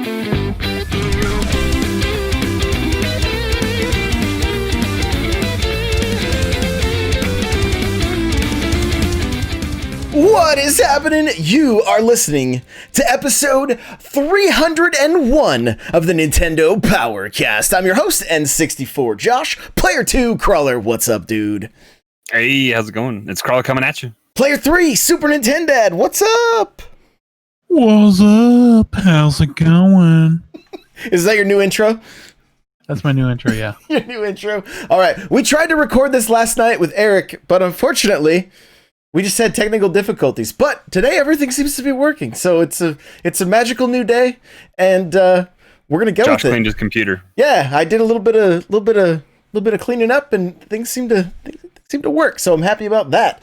What is happening? You are listening to episode 301 of the Nintendo Powercast. I'm your host, N64 Josh. Player 2, Crawler. What's up, dude? Hey, how's it going? It's Crawler coming at you. Player 3, Super Nintendo. What's up? What's up? How's it going? Is that your new intro? That's my new intro, yeah. Your new intro? All right. We tried to record this last night with Eric, but unfortunately, we just had technical difficulties. But today, everything seems to be working. So it's a magical new day, and we're gonna go Josh with it. cleaned his computer. Yeah, I did a little bit of cleaning up, and things seem to work. So I'm happy about that.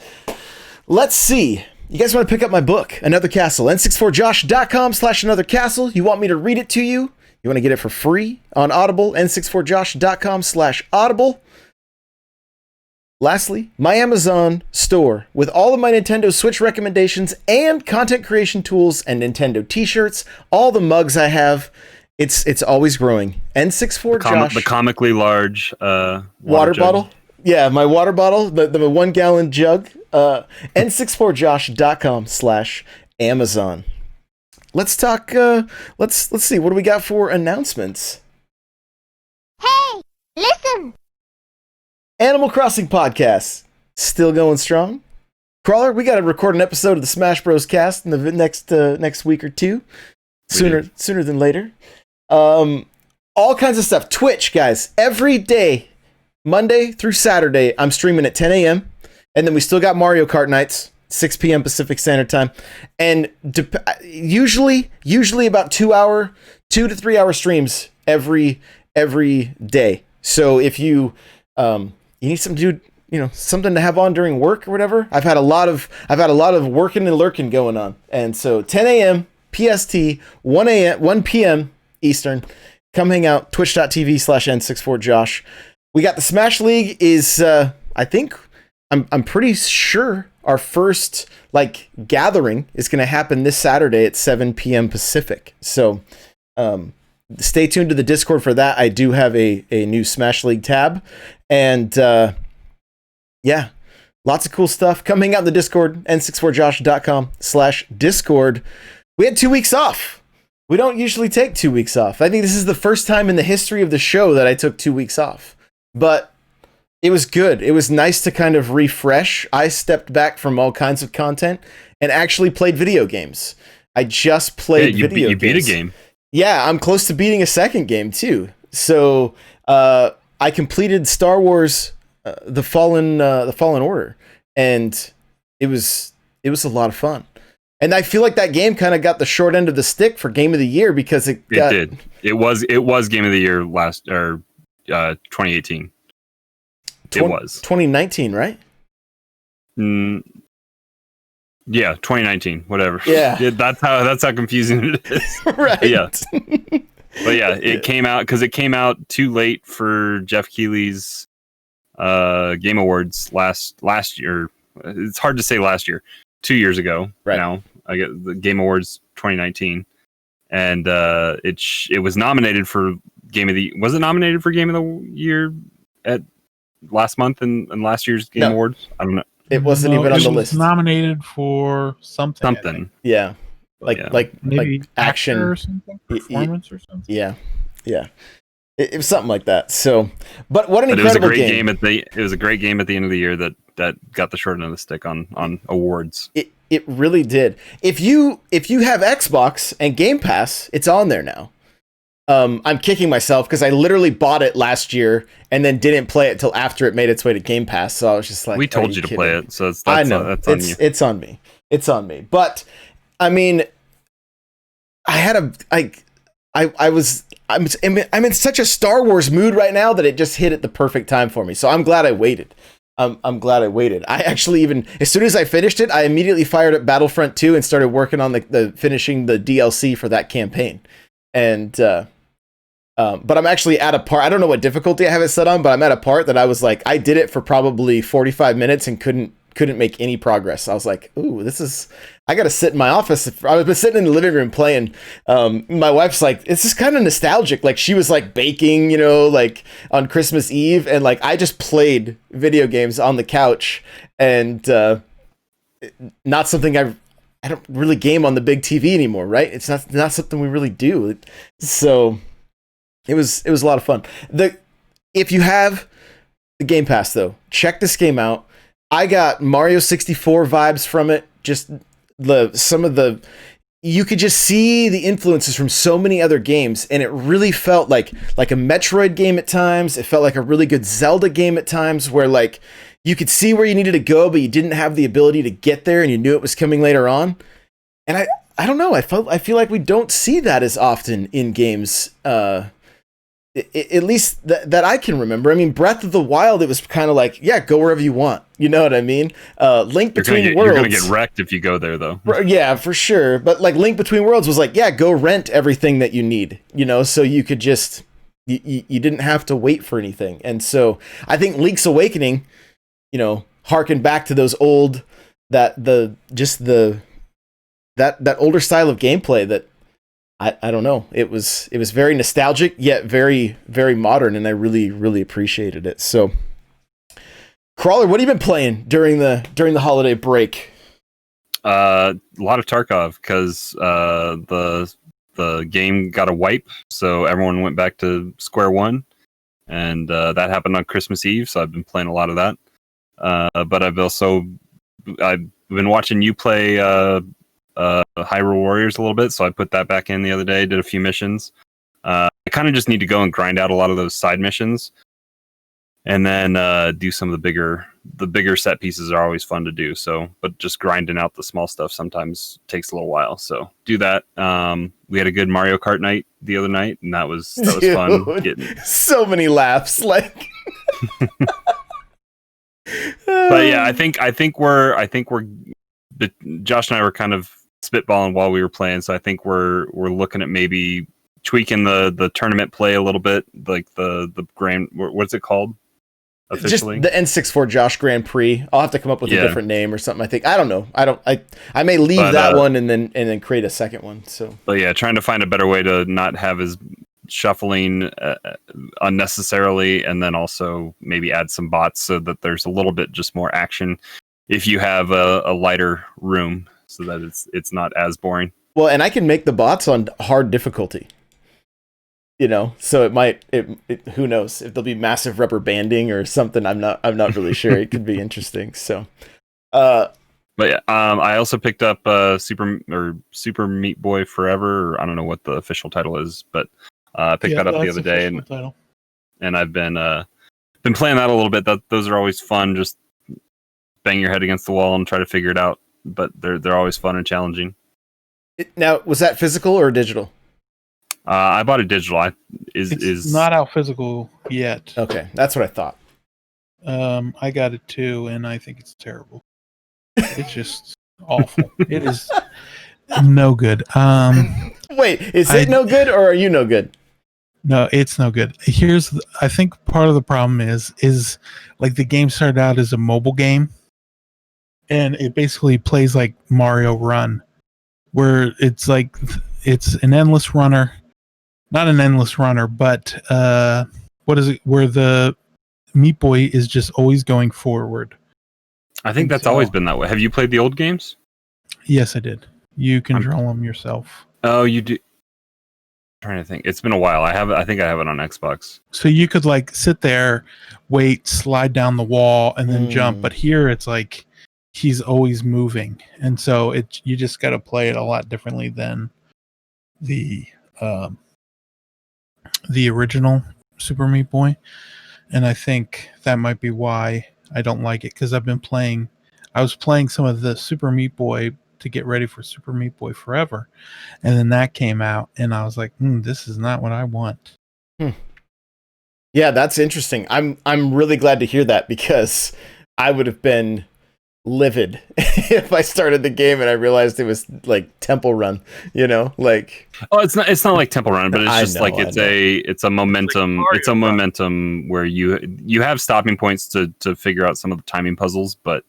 Let's see. You guys want to pick up my book, Another Castle, n64josh.com/anothercastle. You want me to read it to you? You want to get it for free on Audible, n64josh.com/audible. Lastly, my Amazon store with all of my Nintendo Switch recommendations and content creation tools and Nintendo t-shirts, all the mugs I have. It's always growing. N64Josh. The comically large water bottle. Yeah, my water bottle, the 1 gallon jug. n64josh.com/Amazon. Let's talk. Let's see. What do we got for announcements? Hey, listen! Animal Crossing podcast still going strong. Crawler, we got to record an episode of the Smash Bros. Cast in the next week or two. Sooner than later. All kinds of stuff. Twitch, guys, every day, Monday through Saturday, I'm streaming at 10 a.m. And then we still got Mario Kart nights, 6 p.m. Pacific Standard Time, and usually about 2 to 3 hour streams every day. So if you need something to do, something to have on during work or whatever, I've had a lot of working and lurking going on. And so 10 a.m. PST, 1 p.m. Eastern, come hang out, twitch.tv/n64josh. We got the Smash League is, I think, I'm pretty sure our first gathering is going to happen this Saturday at 7 p.m. Pacific. So stay tuned to the Discord for that. I do have a new Smash League tab. And yeah, lots of cool stuff. Come hang out in the Discord, n64josh.com/Discord. We had 2 weeks off. We don't usually take 2 weeks off. I think this is the first time in the history of the show that I took 2 weeks off. But it was good. It was nice to kind of refresh. I stepped back from all kinds of content and actually played video games. I just played video games. You beat a game. Yeah, I'm close to beating a second game too. So I completed Star Wars the Fallen Order, and it was a lot of fun. And I feel like that game kind of got the short end of the stick for Game of the Year because it did. It was Game of the Year last 2018. It was 2019, right? Yeah, 2019, whatever. Yeah. That's how confusing it is. Right. But yeah, it came out too late for Jeff Keighley's Game Awards last year. It's hard to say last year. 2 years ago. Right. Now I get the Game Awards 2019, and it was nominated for Game of the. Was it nominated for Game of the Year at last month in last year's Game Awards? I don't know. It wasn't even on the list. It was nominated for something. Yeah. Like action or something, performance or something. Yeah. It was something like that. So, but what an incredible game! It was a great game at the end of the year that got the short end of the stick on awards. It really did. If you have Xbox and Game Pass, it's on there now. I'm kicking myself because I literally bought it last year and then didn't play it till after it made its way to Game Pass. So I was just like, we told you to play it, so I know that's on you. It's on me. It's on me. But I mean, I'm in such a Star Wars mood right now that it just hit at the perfect time for me. So I'm glad I waited. I'm glad I waited. I actually as soon as I finished it, I immediately fired up Battlefront 2 and started working on the finishing the DLC for that campaign. And but I'm actually at a part. I don't know what difficulty I have it set on, but I'm at a part that I was like, I did it for probably 45 minutes and couldn't make any progress. I was like, ooh, this is I got to sit in my office. I was sitting in the living room playing. My wife's like, it's just kind of nostalgic. Like she was like baking, you know, like on Christmas Eve. And like, I just played video games on the couch and not something I don't really game on the big TV anymore. Right. It's not something we really do. So it was a lot of fun. If you have the Game Pass though, check this game out. I got Mario 64 vibes from it. Just you could just see the influences from so many other games, and it really felt like a Metroid game at times. It felt like a really good Zelda game at times, where like you could see where you needed to go, but you didn't have the ability to get there, and you knew it was coming later on. And I don't know. I feel like we don't see that as often in games. At least that I can remember. I mean, Breath of the Wild, it was kind of like, yeah, go wherever you want. You know what I mean? Link Between Worlds. You're going to get wrecked if you go there, though. Yeah, for sure. But like Link Between Worlds was like, yeah, go rent everything that you need, you know, so you could just, you didn't have to wait for anything. And so I think Link's Awakening, you know, harken back to those old, that older style of gameplay that, I don't know. It was very nostalgic, yet very, very modern, and I really, really appreciated it. So, Crawler, what have you been playing during the holiday break? A lot of Tarkov, because the game got a wipe, so everyone went back to square one, and that happened on Christmas Eve. So I've been playing a lot of that. But I've been watching you play Hyrule Warriors a little bit, so I put that back in the other day, did a few missions. I kind of just need to go and grind out a lot of those side missions, and then do some of the bigger set pieces are always fun to do. So, but just grinding out the small stuff sometimes takes a little while. So do that. We had a good Mario Kart night the other night, and that was fun. So many laughs, like. But yeah, I think we're Josh and I were kind of spitballing while we were playing, so I think we're looking at maybe tweaking the tournament play a little bit, like the grand, what's it called officially? Just the N64 Josh Grand Prix. I'll have to come up with a different name or something. I think I don't know. I may leave that one and then create a second one. So, but yeah, trying to find a better way to not have as shuffling unnecessarily, and then also maybe add some bots so that there's a little bit just more action if you have a lighter room, so that it's not as boring. Well, and I can make the bots on hard difficulty, you know, so who knows if there'll be massive rubber banding or something. I'm not really sure. It could be interesting. So, but yeah, I also picked up Super Meat Boy Forever, or I don't know what the official title is, but I picked that up the other day, and I've been playing that a little bit. Those are always fun. Just bang your head against the wall and try to figure it out, but they're always fun and challenging. Now, was that physical or digital? I bought it digital. It's not out physical yet. Okay, that's what I thought. I got it too, and I think it's terrible. It's just awful. It is no good. Wait, is it no good, or are you no good? No, it's no good. I think part of the problem is like the game started out as a mobile game, and it basically plays like Mario Run, where it's like it's an endless runner, not an endless runner, but what is it? Where the Meat Boy is just always going forward. I think that's always been that way. Have you played the old games? Yes, I did. You control them yourself. Oh, you do. I'm trying to think. It's been a while. I think I have it on Xbox. So you could like sit there, wait, slide down the wall, and then jump. But here it's like he's always moving, and so you just got to play it a lot differently than the original Super Meat Boy. And I think that might be why I don't like it, because I was playing some of the Super Meat Boy to get ready for Super Meat Boy Forever, and then that came out, and I was like, this is not what I want. Yeah, that's interesting. I'm really glad to hear that, because I would have been livid if I started the game and I realized it was like Temple Run, you know, like. Oh, it's not like Temple Run, but it's just it's a momentum. It's a momentum where you have stopping points to figure out some of the timing puzzles, but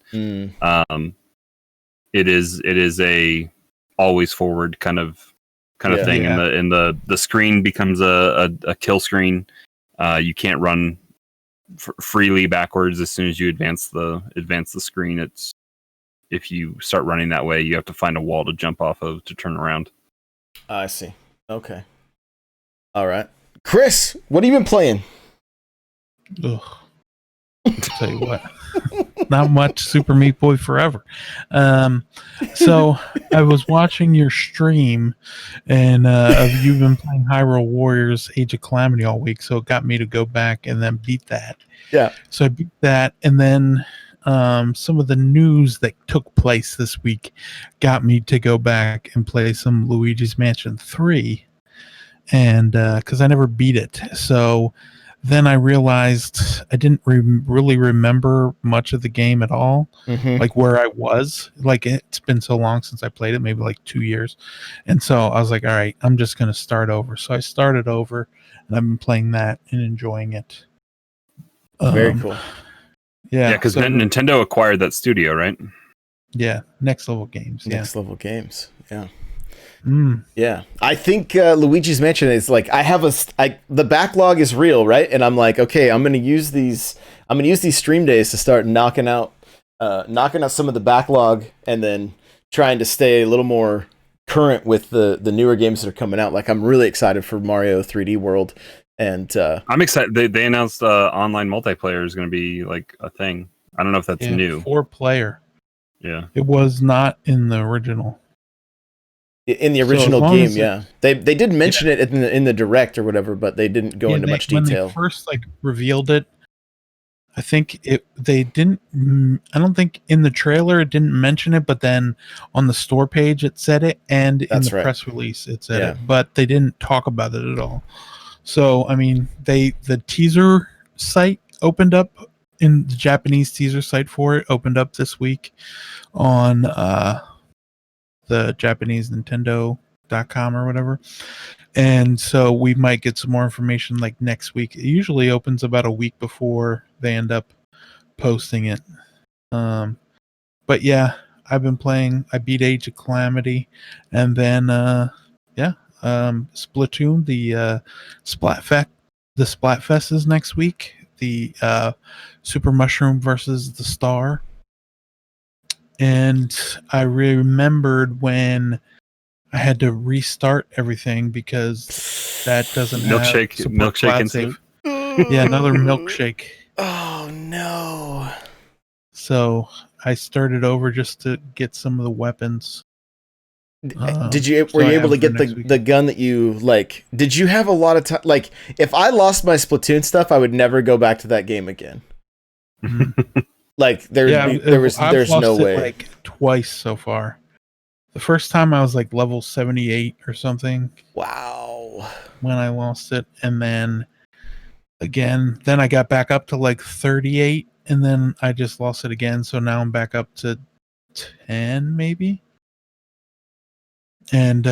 it is a always forward kind of thing, Yeah. and the screen becomes a kill screen. You can't run freely backwards as soon as you advance the screen. It's if you start running that way, you have to find a wall to jump off of to turn around. I see. Okay. All right. Chris, what have you been playing? Ugh. I'll tell you what. Not much. Super Meat Boy forever. So I was watching your stream, and you've been playing Hyrule Warriors Age of Calamity all week, so it got me to go back and then beat that. Yeah. So I beat that, and then some of the news that took place this week got me to go back and play some Luigi's Mansion 3, and because I never beat it. So then I realized I didn't really remember much of the game at all, like where I was. Like, it's been so long since I played it, maybe like 2 years. And so I was like, all right, I'm just going to start over. So I started over, and I've been playing that and enjoying it. Very cool. Yeah, because so, Nintendo acquired that studio, right? Yeah, Next Level Games. Next Level Games. Yeah. Mm. Yeah, I think Luigi's Mansion is like the backlog is real, right? And I'm like, okay, I'm gonna use these stream days to start knocking out some of the backlog, and then trying to stay a little more current with the newer games that are coming out. Like, I'm really excited for Mario 3D World, and I'm excited. They announced online multiplayer is going to be like a thing. I don't know if that's new. 4-player. Yeah, It was not in the original. In the original game, yeah, they did mention it in the direct or whatever, but they didn't go into much detail. When they first revealed it, I think they didn't. I don't think in the trailer it didn't mention it, but then on the store page it said it, and in the press release it said it, but they didn't talk about it at all. So I mean, the teaser site opened up in the Japanese teaser site for it opened up this week on the Japanese Nintendo.com or whatever. And so we might get some more information like next week. It usually opens about a week before they end up posting it. But yeah, I've been playing. I beat Age of Calamity, and then Splatoon. The Splatfest is next week. The Super Mushroom versus the Star. And I remembered when I had to restart everything because that doesn't milkshake incident. Yeah, another milkshake. Oh no! So I started over just to get some of the weapons. Were you able to get the gun that you like? Did you have a lot of time? Like, if I lost my Splatoon stuff, I would never go back to that game again. Like, there's no way. Like twice so far. The first time I was like level 78 or something. Wow. When I lost it, and then I got back up to like 38, and then I just lost it again. So now I'm back up to 10 maybe. And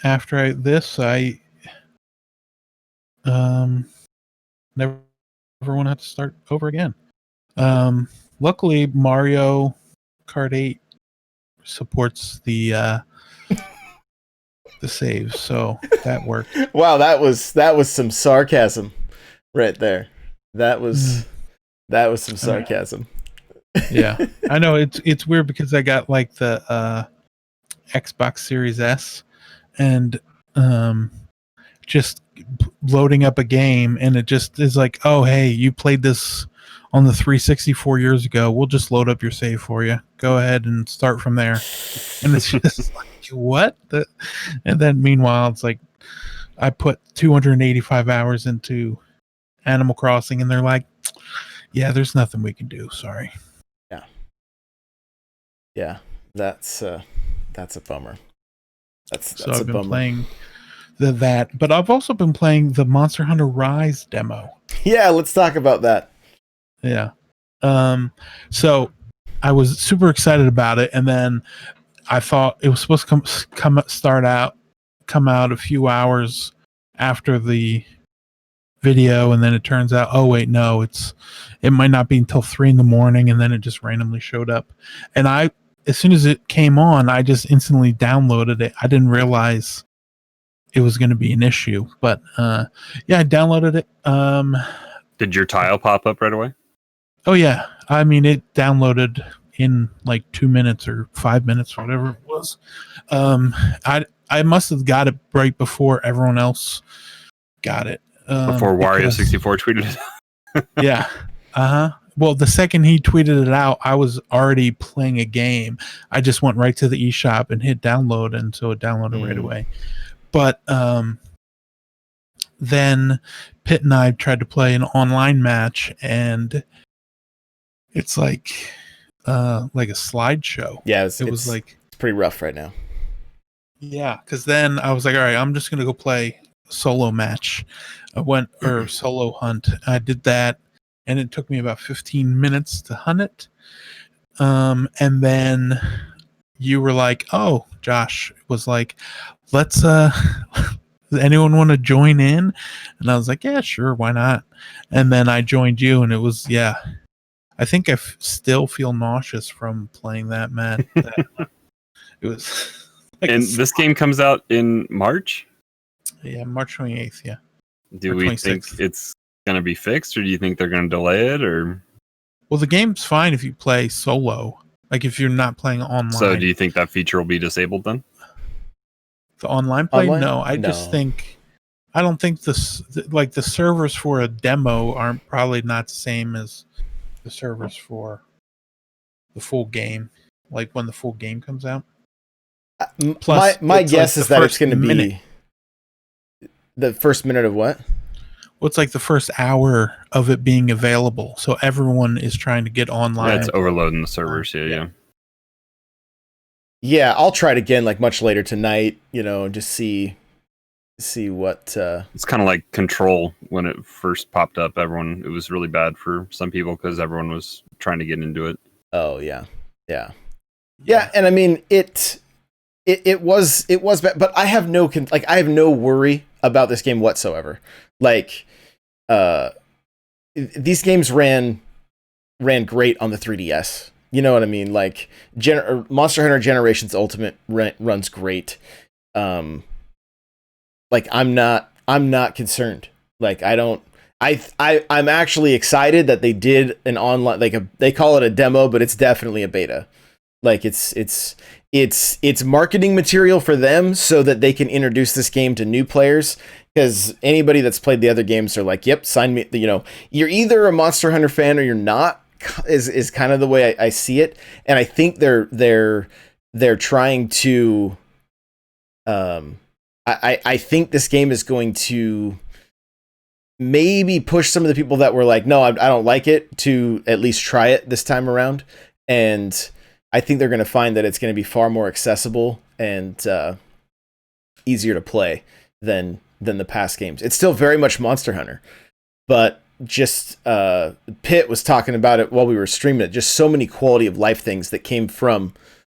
after I never want to have to start over again. Luckily, Mario Kart 8 supports the save, so that worked. Wow, that was some sarcasm right there. That was some sarcasm. Yeah, I know it's weird because I got like the Xbox Series S, and just loading up a game, and it just is like, oh hey, you played this on the 360 4 years ago. We'll just load up your save for you. Go ahead and start from there. And it's just like, what? And then meanwhile, it's like I put 285 hours into Animal Crossing, and they're like, yeah, there's nothing we can do. Sorry. Yeah, that's a bummer. So I've been playing that, but I've also been playing the Monster Hunter Rise demo. Yeah, let's talk about that. Yeah. So I was super excited about it, and then I thought it was supposed to come out a few hours after the video, and then it turns out, oh wait, no, it might not be until 3 a.m, and then it just randomly showed up. And as soon as it came on, I just instantly downloaded it. I didn't realize it was going to be an issue, but I downloaded it. Did your tile pop up right away? Oh yeah, I mean it downloaded in like 2 minutes or 5 minutes, or whatever it was. I must have got it right before everyone else got it. Before Wario64 tweeted it. Yeah. Well, the second he tweeted it out, I was already playing a game. I just went right to the eShop and hit download, and so it downloaded right away. But then Pitt and I tried to play an online match, and it's like a slideshow. Yeah, it was like it's pretty rough right now. Yeah, because then I was like, all right, I'm just gonna go play a solo match. Solo hunt. I did that, and it took me about 15 minutes to hunt it. And then you were like, oh, Josh was like, let's does anyone want to join in? And I was like, yeah, sure, why not? And then I joined you, and it was, I think I still feel nauseous from playing that match. It was like, and this game comes out in March? Yeah, March 28th, yeah. Do we think it's going to be fixed, or do you think they're going to delay it? Or well, the game's fine if you play solo, like if you're not playing online. So do you think that feature will be disabled then? The online play? No, I just think I don't think the servers for a demo aren't probably not the same as the servers for the full game, like when the full game comes out. Plus, my guess is that it's going to be the first minute of what? Well, it's like the first hour of it being available, so everyone is trying to get online. Yeah, it's overloading the servers. Yeah. Yeah, I'll try it again, like much later tonight. And just see what. It's kind of like Control when it first popped up. It was really bad for some people because everyone was trying to get into it. Oh yeah. And I mean it was bad, but I have no worry about this game whatsoever. Like, these games ran great on the 3DS. You know what I mean? Like, Monster Hunter Generations Ultimate runs great. Like, I'm not concerned. Like, I'm actually excited that they did an online, like they call it a demo, but it's definitely a beta. Like, it's marketing material for them so that they can introduce this game to new players. Because anybody that's played the other games are like, yep, sign me. You're either a Monster Hunter fan or you're not. Is kind of the way I see it, and I think they're trying to. I think this game is going to maybe push some of the people that were like, no, I don't like it, to at least try it this time around, and I think they're going to find that it's going to be far more accessible and easier to play than the past games. It's still very much Monster Hunter, but just Pitt was talking about it while we were streaming it. Just so many quality of life things that came from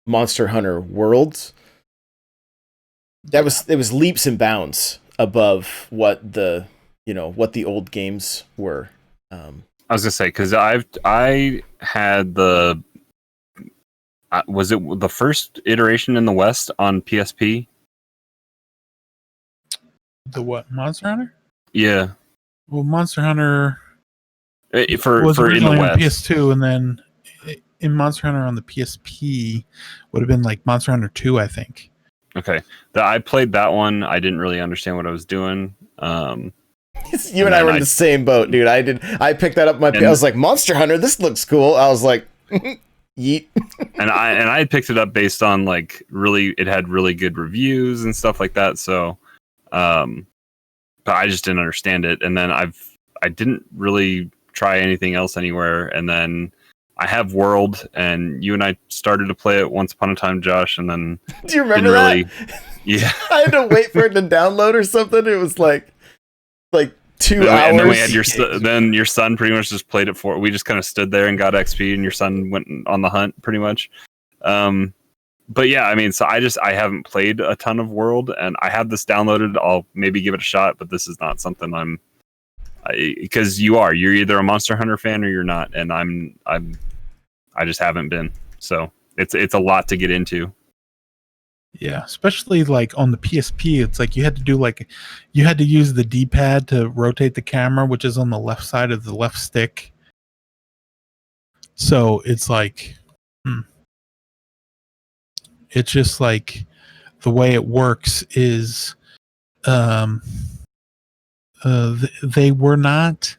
Monster Hunter Worlds. It was leaps and bounds above what the old games were. I was gonna say, because I had was it the first iteration in the West on PSP? The what? Monster Hunter? Yeah. Well, Monster Hunter for in the on West. PS2, and then in Monster Hunter on the PSP would have been like Monster Hunter 2, I think. Okay, I played that one. I didn't really understand what I was doing. You and I were in the same boat, dude. I picked that up. I was like, Monster Hunter, this looks cool. I was like, yeet. and I had picked it up based on like it had really good reviews and stuff like that. So, but I just didn't understand it. And then I didn't really try anything else anywhere. And then I have World, and you and I started to play it once upon a time, Josh. And then do you remember that? Yeah, I had to wait for it to download or something. It was like 2 hours. And then we had then your son pretty much just played it for. We just kind of stood there and got XP, and your son went on the hunt pretty much. But yeah, I mean, so I haven't played a ton of World, and I have this downloaded. I'll maybe give it a shot, but this is not something because you're either a Monster Hunter fan or you're not, and I just haven't been. So it's a lot to get into. Yeah, especially like on the PSP, it's like you had to use the D-pad to rotate the camera, which is on the left side of the left stick. So it's like, it's just like the way it works is, they were not,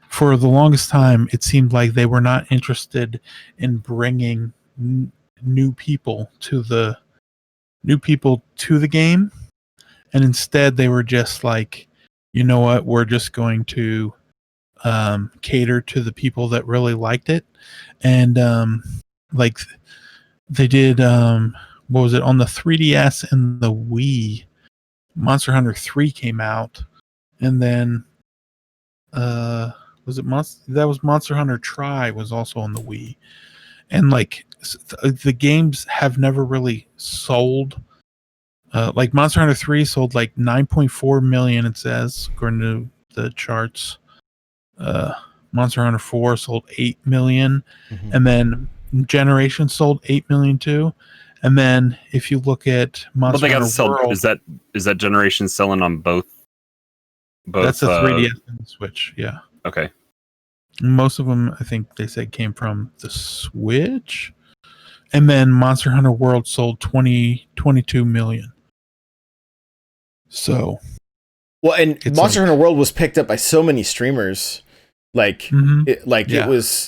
for the longest time, it seemed like they were not interested in bringing new people to the game, and instead they were just like, you know what, we're just going to cater to the people that really liked it. And like they did, what was it, on the 3DS and the Wii, Monster Hunter 3 came out, and then was it Monster Hunter Tri was also on the Wii. And like the games have never really sold. Like Monster Hunter 3 sold like 9.4 million, it says, according to the charts. Monster Hunter 4 sold 8 million. Mhm. And then Generation sold 8 million too. And then if you look at But Monster they got to Hunter sell. World, Is that Generation selling on both? that's the 3DS and the Switch. Yeah. Okay. Most of them, I think they said, came from the Switch. And then Monster Hunter World sold 22 million. So, Well, and It's Monster like- Hunter World was picked up by so many streamers. Like, Yeah.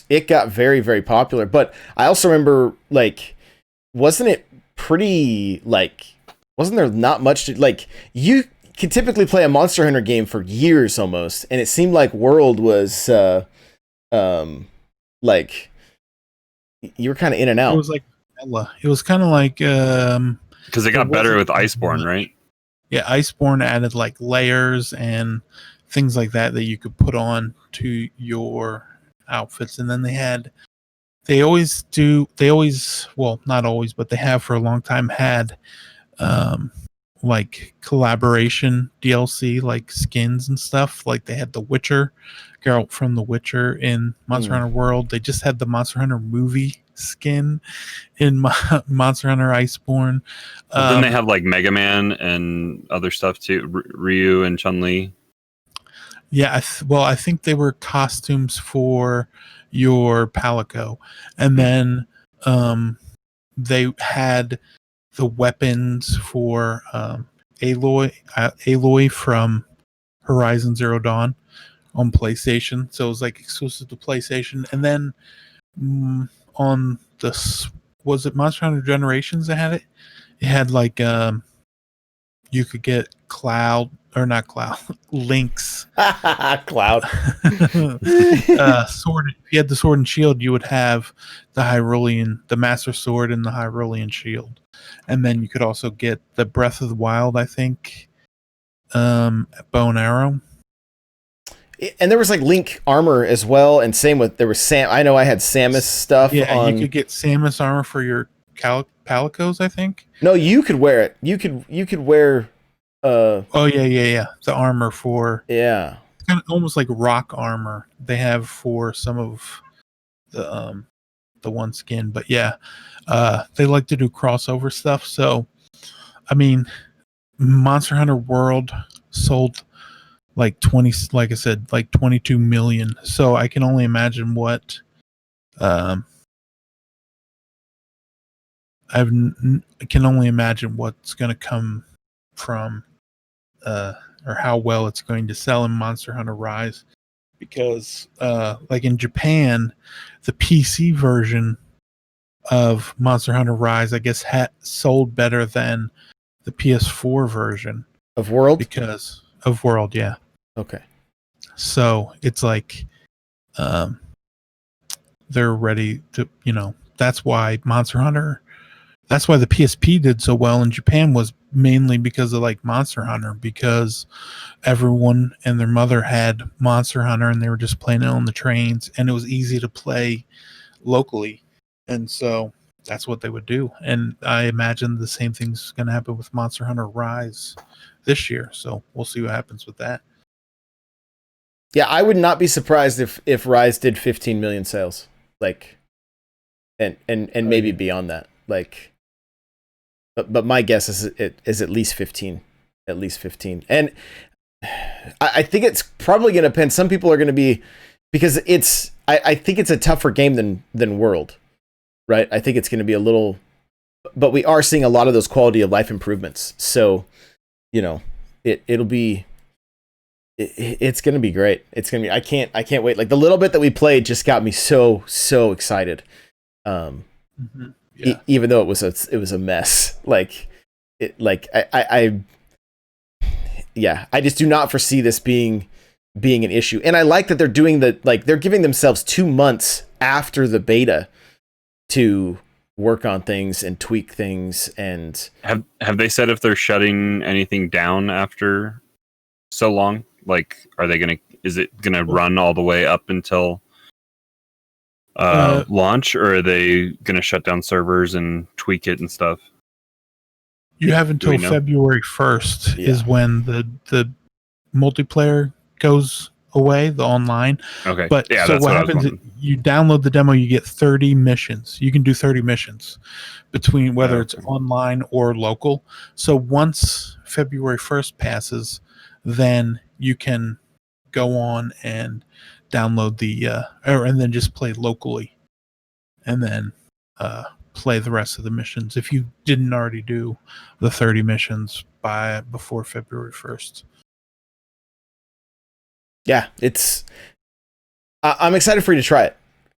it got very, very popular. But I also remember, like, wasn't it pretty, like, wasn't there not much to, like, you could typically play a Monster Hunter game for years almost, and it seemed like World was, like, you were kind of in and out. it was like it was kind of like Because it got It better wasn't with Iceborne, right? yeah, Iceborne added like layers and things like that you could put on to your outfits. And then they always, well, not always, but they have for a long time had like collaboration DLC, like skins and stuff. Like they had the Witcher, Geralt from the Witcher in Monster Hunter World. They just had the Monster Hunter movie skin in Monster Hunter Iceborne. But then they have like Mega Man and other stuff too, Ryu and Chun-Li. Yeah, I think they were costumes for your Palico, and then they had the weapons for Aloy from Horizon Zero Dawn on PlayStation. So it was like exclusive to PlayStation, and then on was it Monster Hunter Generations that had it? It had like you could get Link's Cloud. sword. If you had the sword and shield, you would have the Master Sword and the Hyrulean shield. And then you could also get the Breath of the Wild, I think, bow and arrow. And there was like Link armor as well, and same with there was Sam. I know I had Samus stuff. Yeah, you could get Samus armor for your Palicos, I think. No, you could wear it. You could wear. Oh yeah. The armor for Yeah. kind of almost like rock armor they have for some of the one skin. But yeah, they like to do crossover stuff. So, I mean, Monster Hunter World sold like 22 million. So I can only imagine what I can only imagine what's going to come from or how well it's going to sell in Monster Hunter Rise, because like in Japan, the PC version of Monster Hunter Rise, I guess, sold better than the PS4 version Of World? because of World. Yeah. Okay. So it's like they're ready to, that's why that's why the PSP did so well in Japan, was mainly because of like Monster Hunter, because everyone and their mother had Monster Hunter and they were just playing it on the trains, and it was easy to play locally. And so that's what they would do. And I imagine the same thing's going to happen with Monster Hunter Rise this year. So we'll see what happens with that. Yeah, I would not be surprised if Rise did 15 million sales. Like, and maybe beyond that. Like, but my guess is it is at least 15, and I think it's probably going to depend. Some people are going to be, because I think it's a tougher game than World, right? I think it's going to be a little, but we are seeing a lot of those quality of life improvements. So, it'll be. It's gonna be great. It's gonna be. I can't wait. Like, the little bit that we played just got me so excited. Even though it was a mess. Like, I just do not foresee this being an issue. And I like that they're doing they're giving themselves 2 months after the beta to work on things and tweak things. And have they said if they're shutting anything down after so long? Like, is it gonna run all the way up until launch, or are they gonna shut down servers and tweak it and stuff? You have until February 1st is when the multiplayer goes away, the online. Okay. But yeah, so that's what happens is you download the demo, you get 30 missions. You can do 30 missions between whether it's online or local. So once February 1st passes, then you can go on and download and then just play locally, and then play the rest of the missions if you didn't already do the 30 missions before February 1st. Yeah, I'm excited for you to try it,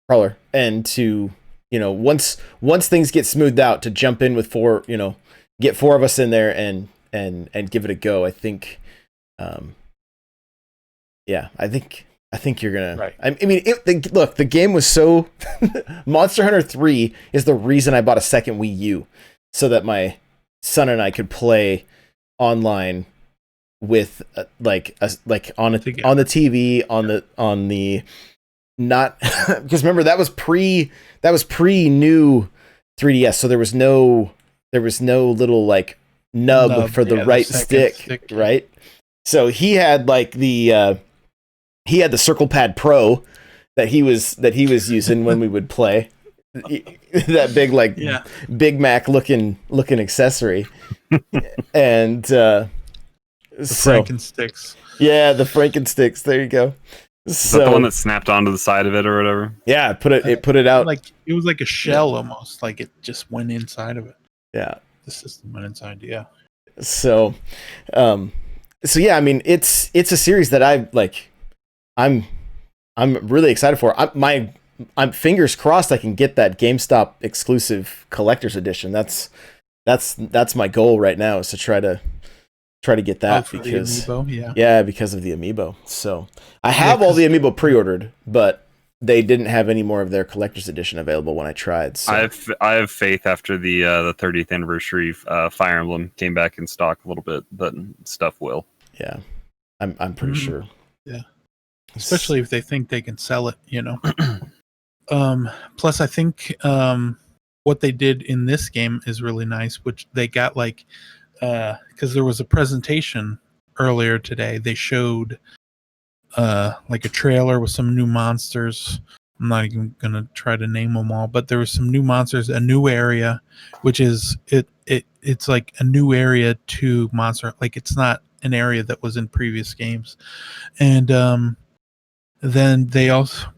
Crawler, and to, once things get smoothed out, to jump in with get 4 of us in there and give it a go. I think, I think you're gonna. Right. I mean, look, the game was so. Monster Hunter 3 is the reason I bought a second Wii U, so that my son and I could play online with on the TV on the not, because remember that was pre new 3DS, so there was no little like nub for the right stick, right? So he had the Circle Pad Pro that he was using when we would play. That big Big Mac looking accessory. And the Frankensticks. Yeah, the Frankensticks. There you go. Is that the one that snapped onto the side of it or whatever? Yeah, it put it out. Like, it was like a shell almost, like it just went inside of it. Yeah. The system went inside, yeah. So yeah, I mean, it's a series that I'm really excited for. I'm fingers crossed I can get that GameStop exclusive collector's edition. That's my goal right now, is to try to get that, because the amiibo, because of the amiibo. So I have all the amiibo pre-ordered, but they didn't have any more of their collector's edition available when I tried. So. I have faith after the 30th anniversary Fire Emblem came back in stock a little bit, but stuff will. Yeah, I'm pretty sure. Yeah. Especially if they think they can sell it, Plus, I think what they did in this game is really nice, which they got because there was a presentation earlier today. They showed a trailer with some new monsters. I'm not even gonna try to name them all, but there was some new monsters, a new area, which is it's like a new area to Monster. Like, it's not an area that was in previous games, and then they also,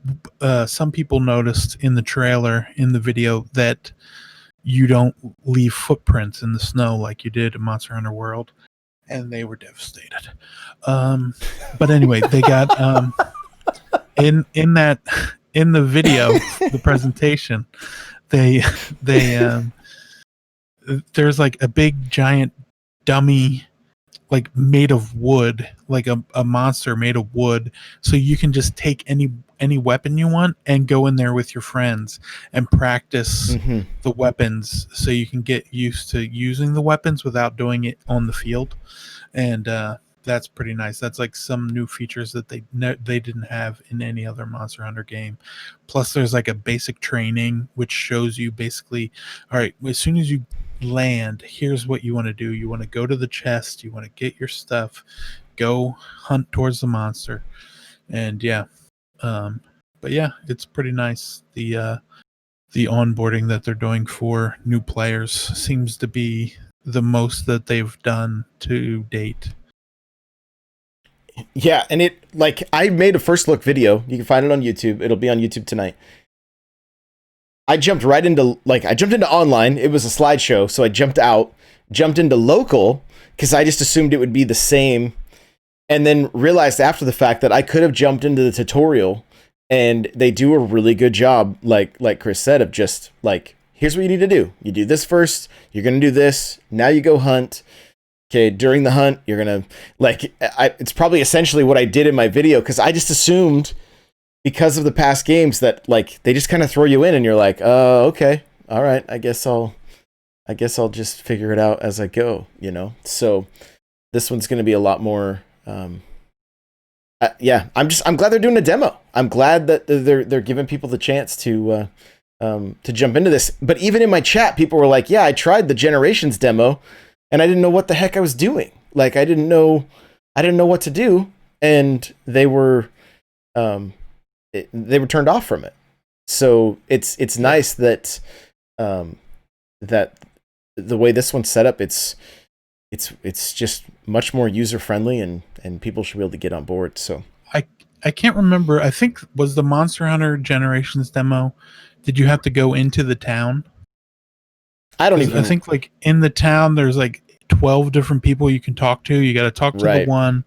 some people noticed in the trailer, in the video, that you don't leave footprints in the snow like you did in Monster Hunter World, and they were devastated. But anyway, they got in the video, the presentation, there's like a big giant dummy, like made of wood, like a monster made of wood, so you can just take any weapon you want and go in there with your friends and practice the weapons, so you can get used to using the weapons without doing it on the field. And that's pretty nice. That's like some new features that they didn't have in any other Monster Hunter game. Plus, there's like a basic training which shows you basically, all right, as soon as you land, here's what you want to do. You want to go to the chest, you want to get your stuff, go hunt towards the monster. And but yeah, it's pretty nice. The the onboarding that they're doing for new players seems to be the most that they've done to date. Yeah, and it like I made a first look video. You can find it on YouTube. It'll be on YouTube tonight. I jumped into online. It was a slideshow, so I jumped into local because I just assumed it would be the same, and then realized after the fact that I could have jumped into the tutorial, and they do a really good job, like Chris said, of just like, here's what you need to do. You do this first. You're gonna do this. Now you go hunt. Okay, during the hunt, you're gonna it's probably essentially what I did in my video because I just assumed because of the past games that like they just kind of throw you in and you're like, okay, all right, I guess I'll just figure it out as I go, you know. So this one's gonna be a lot more. Yeah, I'm glad they're doing a demo. I'm glad that they're giving people the chance to jump into this. But even in my chat, people were like, yeah, I tried the Generations demo. And I didn't know what the heck I was doing. Like I didn't know what to do, and they were turned off from it. So it's nice that that the way this one's set up, it's just much more user friendly, and people should be able to get on board. So I can't remember. I think was the Monster Hunter Generations demo. Did you have to go into the town? I think like in the town there's like 12 different people you can talk to. You got to talk to the one,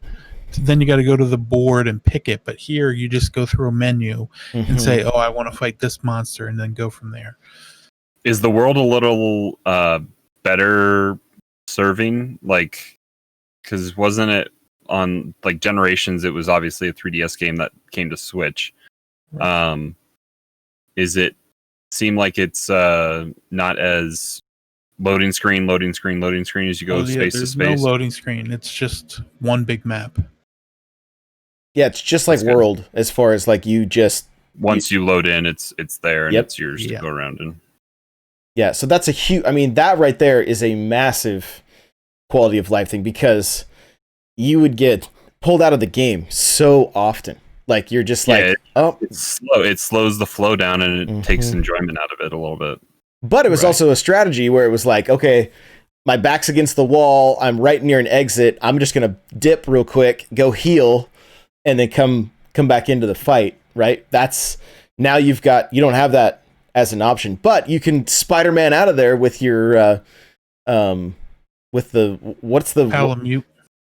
then you got to go to the board and pick it. But here you just go through a menu and say, oh, I want to fight this monster, and then go from there. Is the world a little better serving? Like, because wasn't it on like Generations? It was obviously a 3DS game that came to Switch. Right. Is it seem like it's not as loading screen as you go space to space? There's no loading screen. It's just one big map. Yeah, it's just like World as far as like you just once you load in, it's there and it's yours to go around in. Yeah, so that's a huge. I mean, that right there is a massive quality of life thing because you would get pulled out of the game so often. Like you're just like, it's slow. It slows the flow down and it takes enjoyment out of it a little bit. But it was also a strategy where it was like, okay, my back's against the wall. I'm right near an exit. I'm just gonna dip real quick, go heal, and then come back into the fight. Right? That's now you don't have that as an option, but you can Spider-Man out of there with your with the what's the Palamute.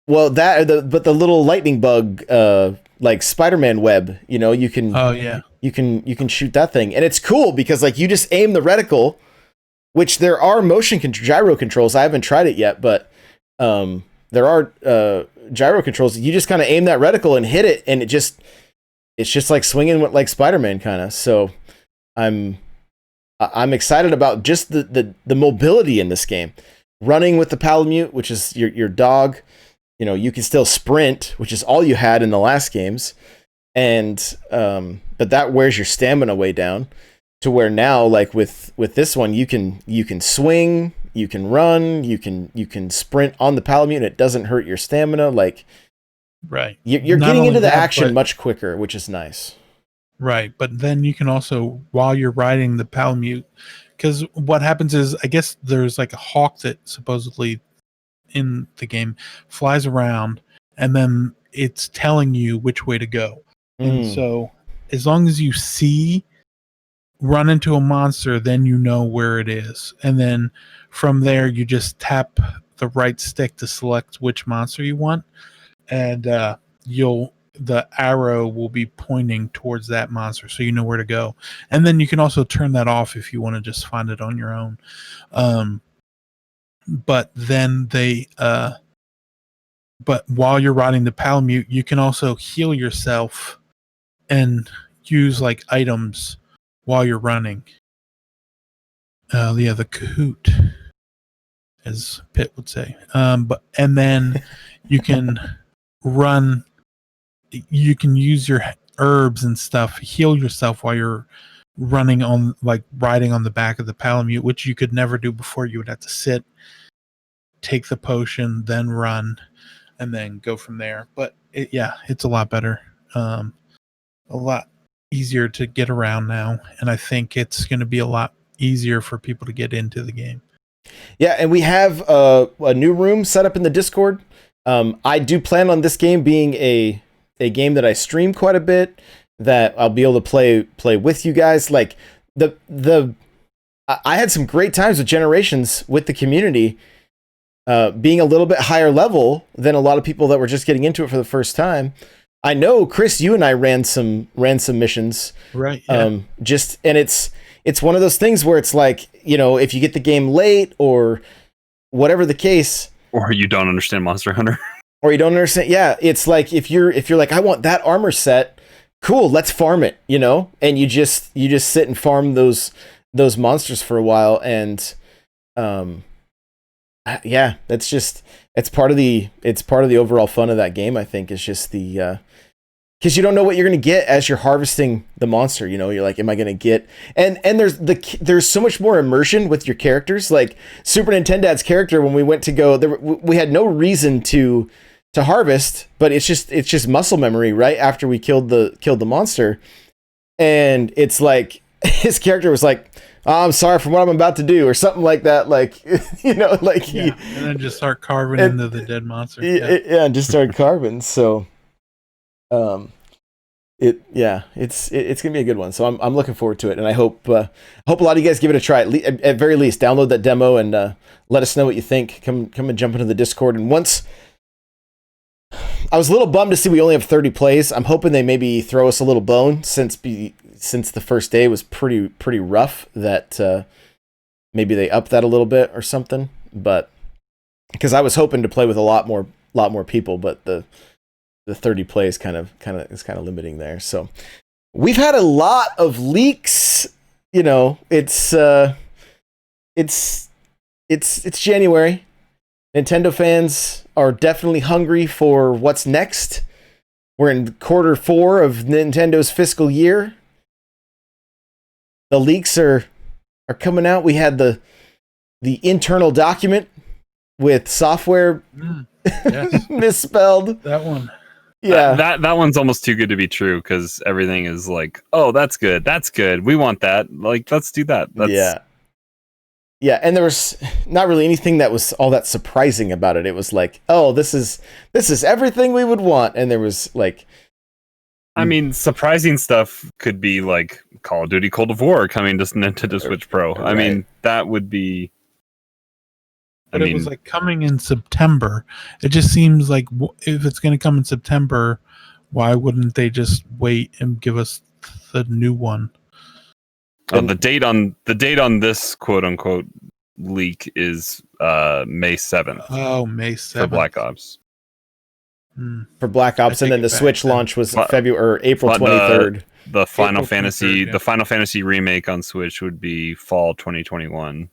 Well, but the little lightning bug like Spider-Man web, you know, you can you can shoot that thing, and it's cool because like you just aim the reticle, which there are gyro controls. I haven't tried it yet, but there are gyro controls. You just kind of aim that reticle and hit it, and it's just like swinging like Spider-Man kind of. So I'm excited about just the mobility in this game. Running with the Palamute, which is your dog. You know, you can still sprint, which is all you had in the last games. And but that wears your stamina way down to where now, like with this one, you can swing, you can run, you can sprint on the Palamute, and it doesn't hurt your stamina. Like, right, you're getting into the action much quicker, which is nice. Right, but then you can also, while you're riding the Palamute, because what happens is, I guess there's like a hawk that supposedly in the game flies around, and then it's telling you which way to go. And so as long as you run into a monster, then you know where it is, and then from there you just tap the right stick to select which monster you want, and the arrow will be pointing towards that monster, so you know where to go. And then you can also turn that off if you want to just find it on your own. But then but while you're riding the Palamute, you can also heal yourself and use like items while you're running. The Kahoot, as Pitt would say. And then you can run. You can use your herbs and stuff, heal yourself while you're riding on the back of the Palamute, which you could never do before. You would have to sit, take the potion, then run, and then go from there. But it's a lot better, a lot easier to get around now, and I think it's going to be a lot easier for people to get into the game. Yeah, and we have a new room set up in the Discord. I do plan on this game being a game that I stream quite a bit, that I'll be able to play with you guys. Like I had some great times with Generations with the community, being a little bit higher level than a lot of people that were just getting into it for the first time. I know, Chris, you and I ran some missions, right? Yeah. And it's one of those things where it's like, you know, if you get the game late or whatever the case, or you don't understand Monster Hunter, or you don't understand, yeah, it's like if you're like, I want that armor set, cool, let's farm it, you know, and you just sit and farm those monsters for a while, and yeah, it's part of the overall fun of that game. I think is just the because you don't know what you're going to get as you're harvesting the monster. You know, you're like, am I going to get, and there's so much more immersion with your characters. Like Super Nintendad's character, when we went to go, we had no reason to harvest, but it's just muscle memory right after we killed the monster, and it's like his character was like, oh, I'm sorry for what I'm about to do, or something like that. Like, you know, like, and then just start carving into the dead monster. And just start carving. So, it's gonna be a good one. So I'm looking forward to it, and I hope a lot of you guys give it a try. At very least, download that demo and let us know what you think. Come and jump into the Discord. And once, I was a little bummed to see we only have 30 plays. I'm hoping they maybe throw us a little bone since the first day was pretty rough, that maybe they up that a little bit or something. But because I was hoping to play with a lot more people, but the 30 plays kind of limiting there. So we've had a lot of leaks. You know, it's January. Nintendo fans are definitely hungry for what's next. We're in Q4 of Nintendo's fiscal year. The leaks are coming out. We had the internal document with software Yes. misspelled. That one. Yeah. That one's almost too good to be true, because everything is like, oh, that's good. We want that. Like, let's do that. Yeah, and there was not really anything that was all that surprising about it. It was like, oh, this is everything we would want. And there was like, I mean, surprising stuff could be like Call of Duty Cold War coming to Nintendo Switch Pro. Right. I mean, that would be. But it was like coming in September. It just seems like if it's going to come in September, why wouldn't they just wait and give us the new one? The date on this quote unquote leak is May 7th. Oh, May 7th for Black Ops. For Black Ops, and then the Switch launch was February or April 23rd. The Final Fantasy remake on Switch would be fall 2021.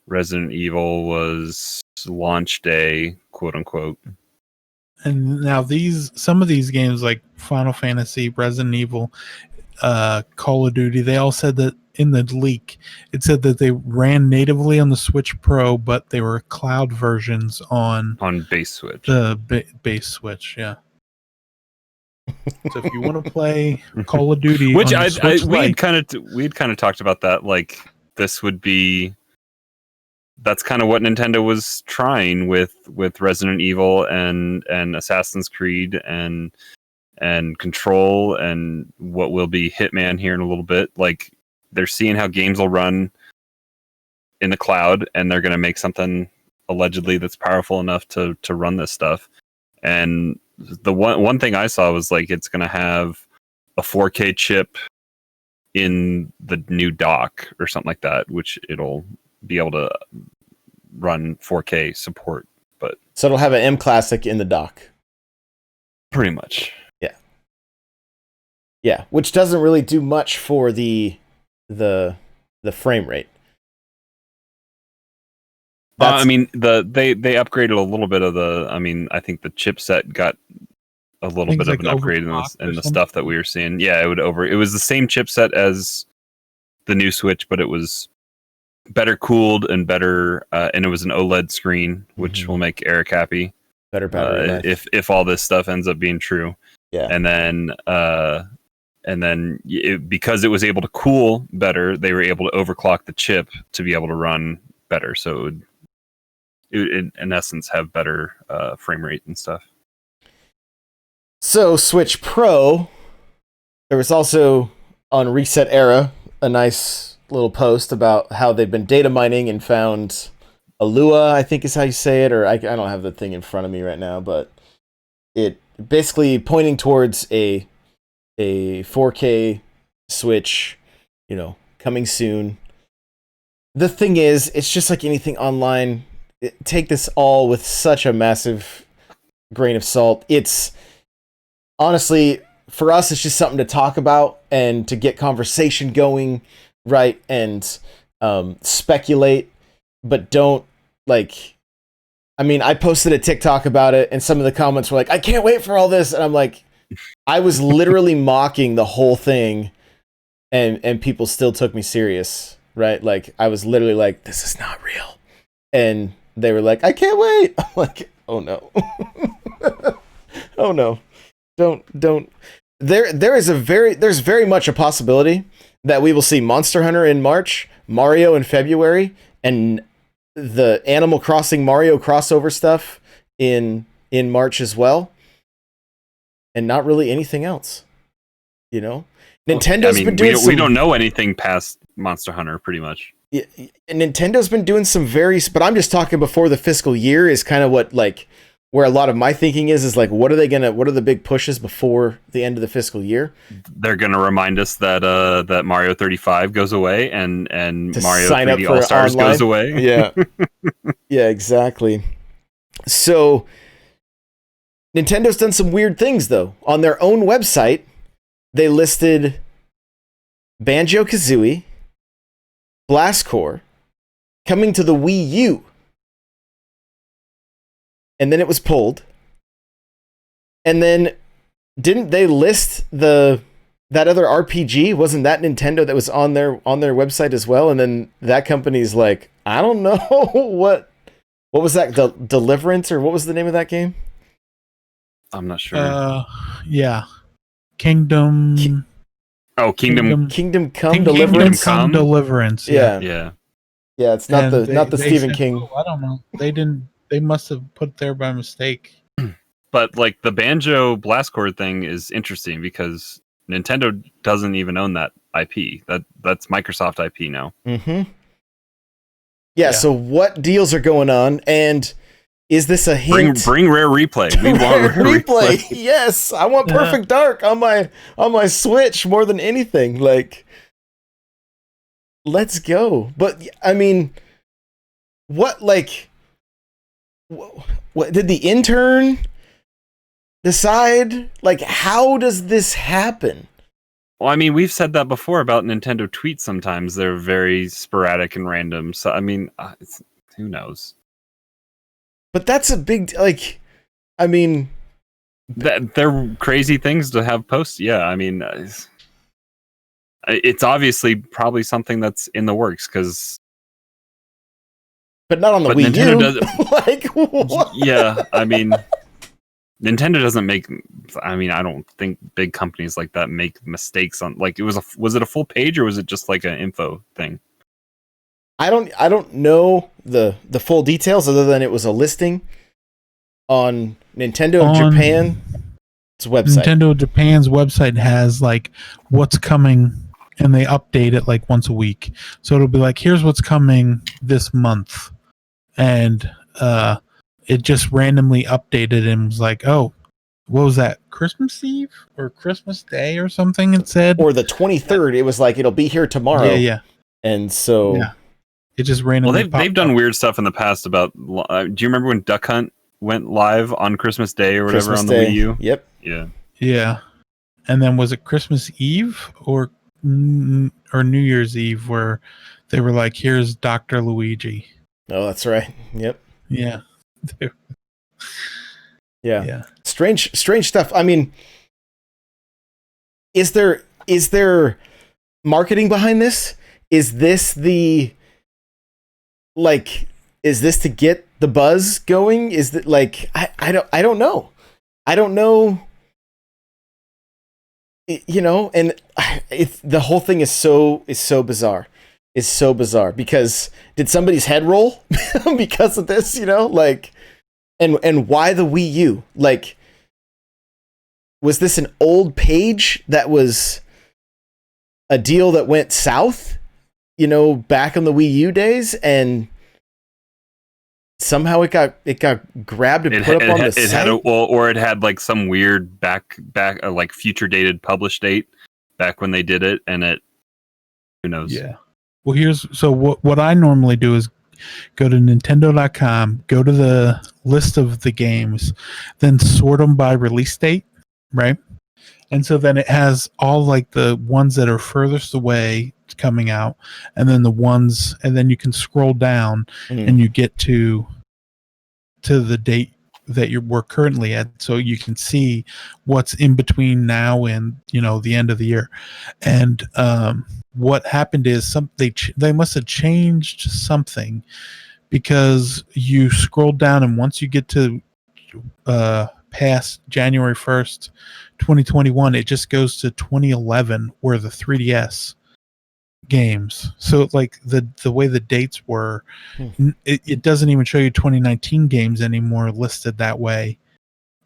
Resident Evil was launch day, quote unquote. And now some of these games like Final Fantasy, Resident Evil, Call of Duty, they all said that in the leak, it said that they ran natively on the Switch Pro, but they were cloud versions on base Switch. The base Switch, yeah. So if you want to play Call of Duty, which on Switch we had kind of talked about that, like this would be. That's kind of what Nintendo was trying with Resident Evil and Assassin's Creed and Control and what will be Hitman here in a little bit. Like, they're seeing how games will run in the cloud, and they're going to make something allegedly that's powerful enough to run this stuff. And the one thing I saw was like, it's going to have a 4K chip in the new dock or something like that, which it'll be able to run 4K support. But so it'll have an M Classic in the dock, pretty much. Yeah, which doesn't really do much for the frame rate. I mean, they upgraded a little bit of the. I mean, I think the chipset got a little bit of an upgrade in the stuff that we were seeing. Yeah, it was the same chipset as the new Switch, but it was better cooled and better, and it was an OLED screen, which will make Eric happy. Better battery life. If all this stuff ends up being true. Yeah, and then and then because it was able to cool better, they were able to overclock the chip to be able to run better. So it would in essence have better frame rate and stuff. So Switch Pro, there was also on Reset Era a nice little post about how they've been data mining and found Alua, I think is how you say it, or I don't have the thing in front of me right now, but it basically pointing towards a 4K Switch, coming soon. The thing is, it's just like anything online. Take this all with such a massive grain of salt. It's honestly, for us, it's just something to talk about and to get conversation going, right? And speculate, but don't I posted a TikTok about it, and some of the comments were like, I can't wait for all this. And I'm like, I was literally mocking the whole thing, and people still took me serious, right? Like, I was literally like, this is not real. And they were like, I can't wait. I'm like, oh no. Oh no. Don't. There's very much a possibility that we will see Monster Hunter in March, Mario in February, and the Animal Crossing Mario crossover stuff in March as well, and not really anything else. Nintendo's been doing. We don't know anything past Monster Hunter, pretty much. Yeah, and Nintendo's been doing some but I'm just talking before the fiscal year is kind of what where a lot of my thinking is what are the big pushes before the end of the fiscal year? They're gonna remind us that Mario 35 goes away and Mario 3D All Stars goes away. Yeah. Yeah, exactly. So Nintendo's done some weird things though. On their own website, they listed Banjo-Kazooie, Blast Corps coming to the Wii U. And then it was pulled. And then didn't they list that other RPG? Wasn't that Nintendo that was on their website as well? And then that company's like, I don't know what was that? The Deliverance, or what was the name of that game? I'm not sure. Yeah. Kingdom Come Come Kingdom Deliverance. Come Deliverance. Yeah. Yeah. Yeah, it's not the Stephen King. Oh, I don't know. They didn't. They must have put there by mistake. But the Banjo Blast Corps thing is interesting because Nintendo doesn't even own that IP. That's Microsoft IP now. Mm-hmm. Yeah. So what deals are going on, and is this a hint? Bring Rare Replay. We want Rare Replay. Yes, I want Perfect Dark on my Switch more than anything. Let's go. But I mean, what did the intern decide? How does this happen? Well, I mean, we've said that before about Nintendo tweets. Sometimes they're very sporadic and random. So, I mean, who knows? But that's a big, I mean... They're crazy things to have posts. Yeah, I mean, it's obviously probably something that's in the works, because... But not on the Wii Nintendo U. What? Yeah, I mean, Nintendo doesn't make. I mean, I don't think big companies like that make mistakes on. Was it a full page, or was it just an info thing? I don't know the full details, other than it was a listing on Nintendo Japan's website. Nintendo Japan's website has what's coming, and they update it once a week. So it'll be here's what's coming this month. And it just randomly updated and was oh, what was that? Christmas Eve or Christmas Day or something? It said, or the 23rd. It was it'll be here tomorrow. Yeah. And so it just randomly. Well, they've done weird stuff in the past about. Do you remember when Duck Hunt went live on Christmas Day or whatever Christmas on the Day. Wii U? Yep. Yeah. And then was it Christmas Eve or New Year's Eve where they were here's Dr. Luigi? Oh, that's right. Yep. Yeah. Yeah. Strange stuff. I mean, is there marketing behind this? Is this is this to get the buzz going? Is that I don't know. I don't know. and it's the whole thing is so bizarre. It's so bizarre because did somebody's head roll because of this? Like, and why the Wii U? Like, was this an old page that was a deal that went south? Back in the Wii U days, and somehow it got grabbed and put up on the site. Or it had like some weird back like future dated publish date back when they did it, and who knows? Yeah. Well, what I normally do is go to Nintendo.com, go to the list of the games, then sort them by release date, right? And so then it has all like the ones that are furthest away coming out, and then then you can scroll down and you get to the date that we're currently at, so you can see what's in between now and the end of the year. And what happened is they must have changed something, because you scroll down, and once you get to past January 1st 2021, it just goes to 2011, where the 3DS games. So like the way the dates were, it doesn't even show you 2019 games anymore listed that way,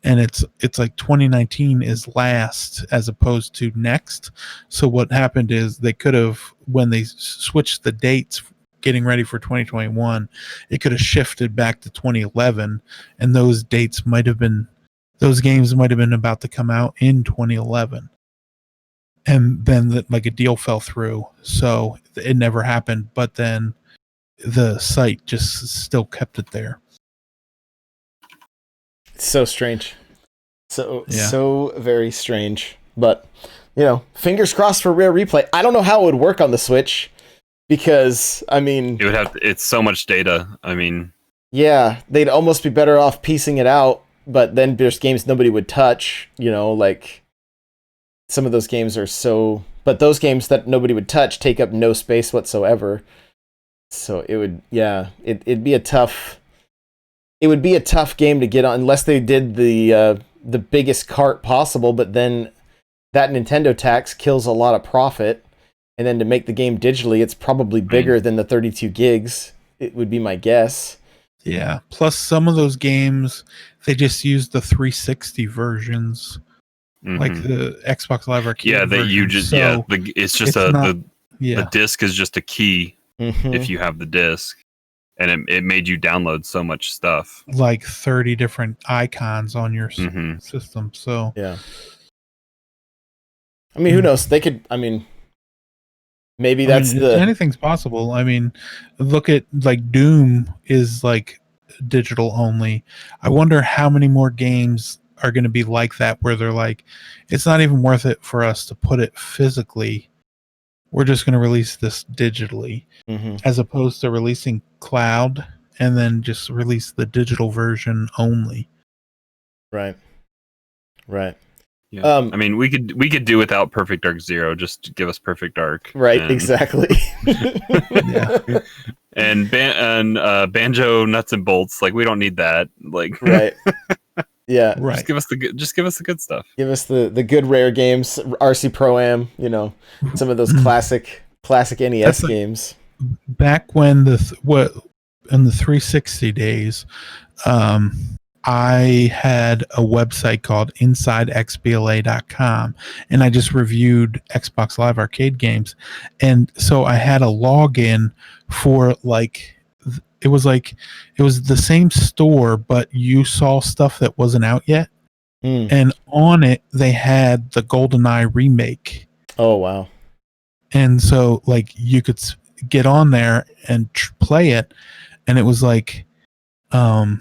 and it's like 2019 is last as opposed to next. So what happened is they could have, when they switched the dates getting ready for 2021, it could have shifted back to 2011, and those games might have been about to come out in 2011. And then like a deal fell through, so it never happened. But then the site just still kept it there. It's so strange, so very strange. But fingers crossed for Rare Replay. I don't know how it would work on the Switch, because it would have. It's so much data. Yeah, they'd almost be better off piecing it out. But then there's games nobody would touch. Like. Some of those games are but those games that nobody would touch take up no space whatsoever. So it would, it'd be a tough game to get on, unless they did the biggest cart possible. But then that Nintendo tax kills a lot of profit, and then to make the game digitally, it's probably bigger than the 32 gigs. It would be my guess. Yeah. Plus, some of those games, they just use the 360 versions. Like the Xbox Live Arcade. Yeah, that you just the disc is just a key if you have the disc, and it made you download so much stuff, like 30 different icons on your system. So yeah, who knows? They could. Maybe anything's possible. Look at like Doom is like digital only. I wonder how many more games are going to be like that, where they're like, it's not even worth it for us to put it physically. We're just going to release this digitally, as opposed to releasing cloud and then just release the digital version only. Right. Yeah. We could do without Perfect Dark Zero. Just give us Perfect Dark. Right. Exactly. Yeah. And Banjo Nuts and Bolts. Like, we don't need that. Like. Right. Yeah, right. Just give us the good stuff. Give us the good Rare games, RC Pro-Am. Some of those classic NES games. Back when in the 360 days, I had a website called InsideXBLA.com, and I just reviewed Xbox Live Arcade games, and so I had a login for like. It was the same store, but you saw stuff that wasn't out yet. And on it, they had the GoldenEye remake. Oh, wow. And so, like, you could get on there and play it, and it was like, but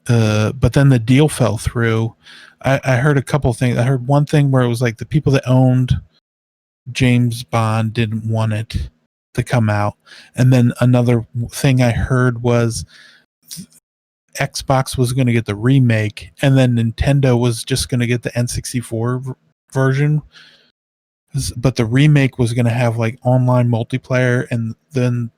then the deal fell through. I heard a couple things. I heard one thing where it was like the people that owned James Bond didn't want it to come out, and then another thing I heard was Xbox was going to get the remake, and then Nintendo was just going to get the N64 version, but the remake was going to have like online multiplayer, and then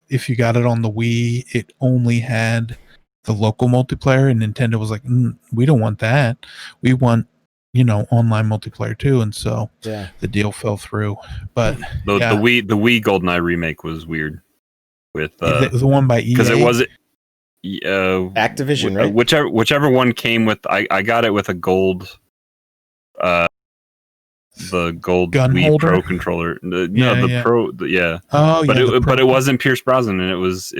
if you got it on the Wii, it only had the local multiplayer, and Nintendo was like, we don't want that. We want online multiplayer too, and so Yeah. the deal fell through. But The Wii GoldenEye remake was weird with the one by EA, because it was Activision, right? whichever one came with. I got it with a gold. The gold Gun Wii holder? Pro controller. Yeah. Pro. Oh, But yeah, it wasn't Pierce Brosnan, and it was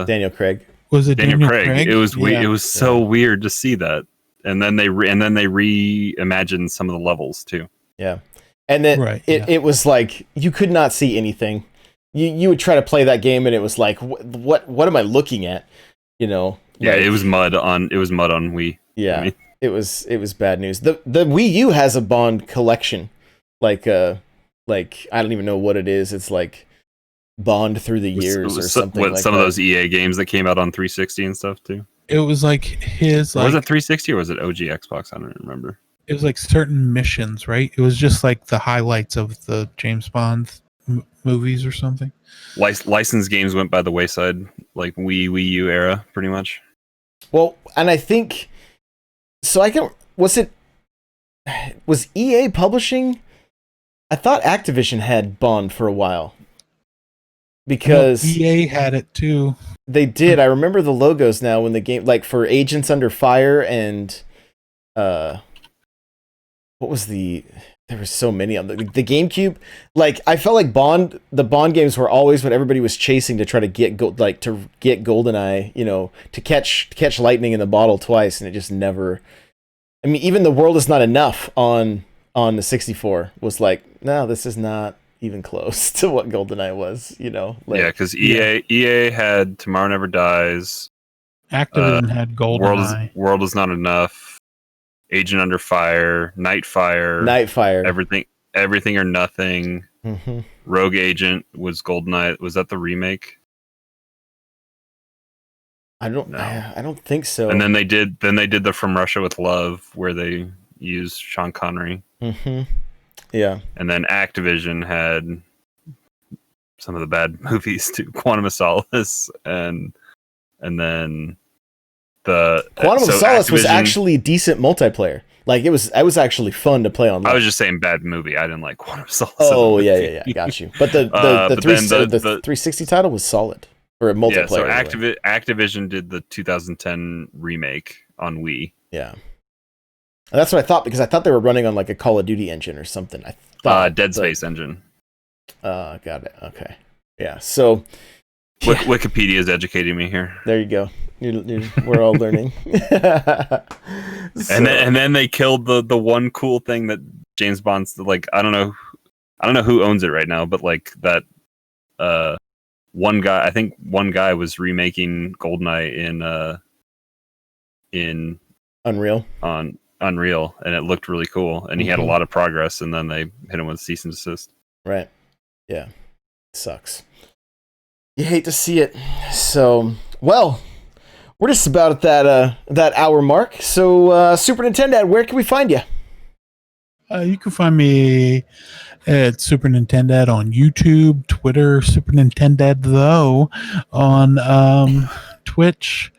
Daniel Craig. was it Daniel Craig. It was Yeah. it was so weird to see that, and then they reimagined some of the levels too. Yeah. And then Right, it was like you could not see anything. You would try to play that game and it was like what am I looking at? Yeah, like, it was mud on Wii. Yeah. I mean, it was bad news. The Wii U has a Bond collection. Like I don't even know what it is. It's like Bond through the years or something like some that. of those EA games that came out on 360 and stuff too. It was like his Was it 360 or was it OG Xbox? I don't remember. It was like certain missions, right? It was just like the highlights of the James Bond movies or something. Licensed games went by the wayside, like Wii U era, pretty much. Well, and I think so. Was EA publishing? I thought Activision had Bond for a while because EA had it too. they did. I remember the logos now when the game, like for Agents Under Fire and what was there were so many on the GameCube. Like I felt like the Bond games were always what everybody was chasing to try to get GoldenEye, to catch lightning in the bottle twice, and it just never. I mean, even The World Is Not Enough on the 64 was like, no, this is not even close to what GoldenEye was, Like, yeah, because EA had Tomorrow Never Dies. Activision had GoldenEye. World Is Not Enough. Agent Under Fire. Nightfire. Everything or Nothing. Mm-hmm. Rogue Agent was GoldenEye. Was that the remake? I don't think so. And then they did the From Russia with Love, where they used Sean Connery. Mm-hmm. Yeah. And then Activision had some of the bad movies too, Quantum of Solace, and then the Quantum of Solace was actually decent multiplayer. Like it was actually fun to play online. I was just saying bad movie. I didn't like Quantum of Solace. Oh yeah, got you. But the 360 title was solid for a multiplayer. Yeah, so Activision did the 2010 remake on Wii. Yeah. And that's what I thought, because I thought they were running on like a Call of Duty engine or something. I thought Dead Space engine. Got it. Okay. Yeah. So Wikipedia is educating me here. There you go. We're all learning. And then they killed the one cool thing that James Bond's like. I don't know who owns it right now, but like that one guy. I think one guy was remaking GoldenEye in Unreal. On Unreal, and it looked really cool, and he had a lot of progress, and then they hit him with cease and desist. Right. Yeah. Sucks. You hate to see it. So, well, we're just about at that hour mark. So, Super Nintendo, where can we find you? You can find me at Super Nintendo on YouTube, Twitter, Super Nintendo though, on Twitch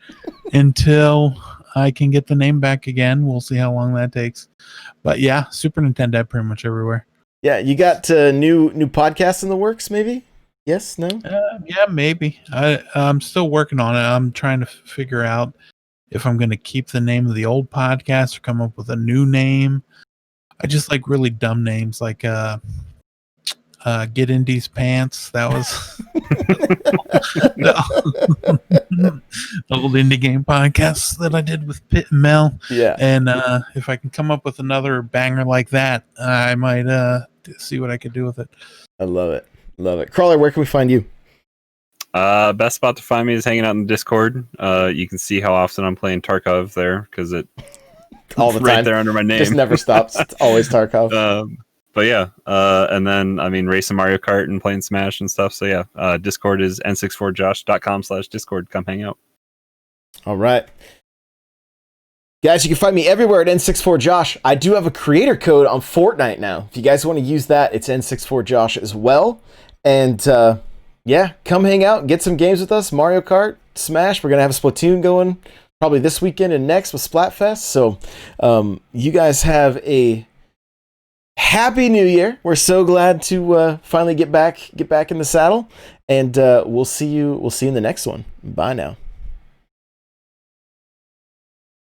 until I can get the name back again. We'll see how long that takes. But yeah, Super Nintendo pretty much everywhere. Yeah, you got new podcasts in the works, maybe? Yes? No? Yeah, maybe. I'm still working on it. I'm trying to figure out if I'm going to keep the name of the old podcast or come up with a new name. I just like really dumb names like Get in These Pants. That was the old indie game podcast that I did with Pitt and Mel. Yeah. And if I can come up with another banger like that, I might see what I could do with it. I love it. Love it. Crawler, where can we find you? Best spot to find me is hanging out in Discord. You can see how often I'm playing Tarkov there, because it all the right time there under my name. Just never stops. It's always Tarkov. But yeah, and then I mean racing Mario Kart and playing Smash and stuff. So yeah, Discord is n64josh.com/Discord. Come hang out. All right. Guys, you can find me everywhere at N64Josh. I do have a creator code on Fortnite now. If you guys want to use that, it's N64Josh as well. And yeah, come hang out and get some games with us. Mario Kart, Smash. We're going to have a Splatoon going probably this weekend and next with Splatfest. So you guys have a happy New Year. We're so glad to finally get back in the saddle, and we'll see you in the next one. Bye now.